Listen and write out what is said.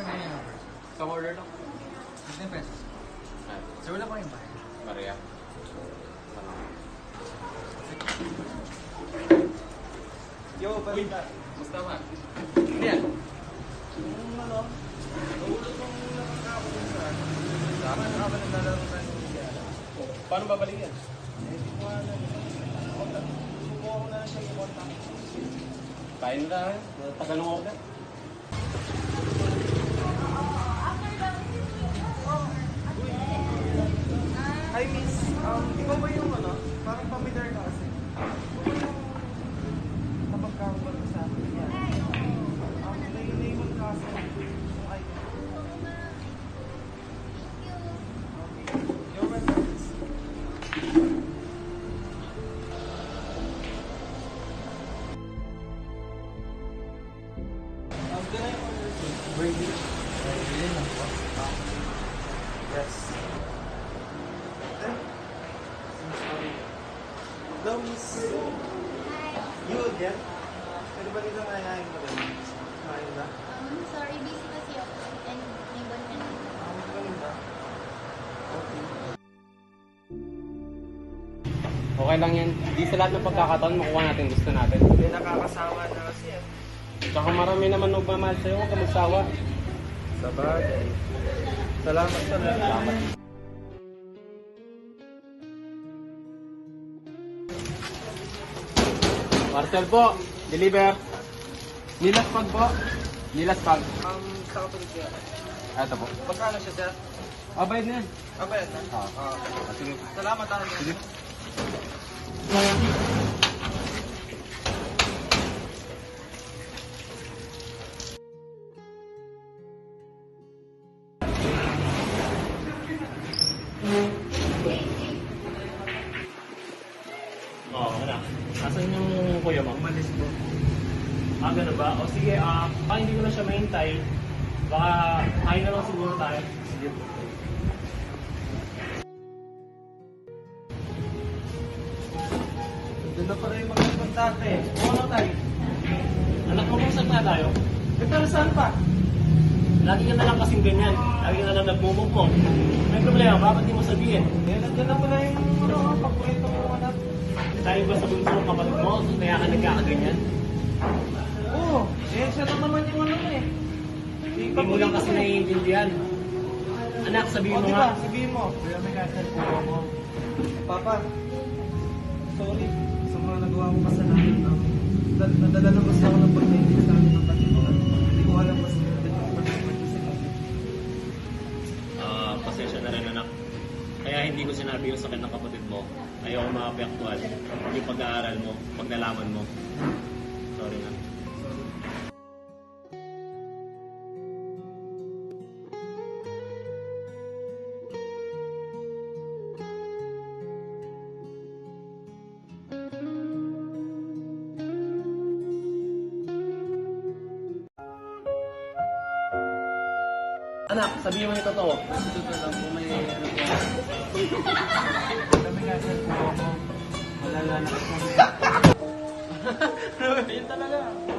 number na yung number. Sa order lang. 15 pesos. Sir, wala pa kayong bayad. Maria. Yo, balita. Musta ba? Ano yan? Yung ano, nahulog kong nakakapon sa akin. Tama na ba naglalaro tayo ng Indiana? Paano babalik yan? Eh, di ko alam. Subukan ko na lang siya i-contact. Kain na. Tagalong order. Hi, miss. Ikaw ba yung ano? Parang familiar ka kasi. Ikaw ba yung napagkakaroon ko sa akin? Yan. May name ka kasi. Yung item. Okay. You're welcome, miss. Can I order Brady. Brady lang po. Yes. Hello, miss. You again? Pwede ba dito nangyayang mo rin? Kumain na? Sorry, busy kasi ako. And may buwan ka na. Kumain na? Okay. Okay lang yan. Hindi sa lahat ng pagkakataon makuha natin gusto natin. Hindi nakakasawa na kasi yan. Tsaka marami naman nagmamahal sa'yo. Huwag ka magsawa. Sa bagay. Salamat pala. Salamat. Parcel po. Deliver. Nilas pag po. Nilas pag. Sa kapatid niya. Ito po. Magkano siya, sir? Bayad na yan. Abayad na? Sige. Salamat, Sige. Anak. Asan yung kuya mo? Umalis po. Ganun ba? O sige, baka hindi ko na siya mahintay. Baka kain na lang siguro tayo. Sige po. Doon na pala yung mga kontate. Oo na tayo. Anak mo, kung saan na tayo? Pero saan pa? Lagi ka na lang kasing ganyan. Lagi ka na lang nagmumukong. May problema, bakit di mo sabihin? Eh, nandiyan na pala yung paborito mo anak. Dahil ba sa bunso ng kapatid mo, kaya ka nagkakaganyan? Oo. Eh, siya lang naman yung ano eh. Hindi mo lang kasi naiintindihan. Anak, sabihin O, mo di nga. ba? Sabihin mo. Kaya may kasalpo ako. Papa, sorry sa mga nagawa ko kasalanan. Nadala na kasi ako ng pagkaintin sa akin ng pagkaintin. Hindi ko alam mas Pasensya na rin anak. Kaya hindi ko sinabi yung sakit ng kapatid mo. Ayaw ko makaapektuhan yung pag-aaral mo, pag nalaman mo. Sorry na. Anak, sabihin mo yung totoo. Ito lang po may ano po. May kasalpo ako. Malala na ako. Yun talaga.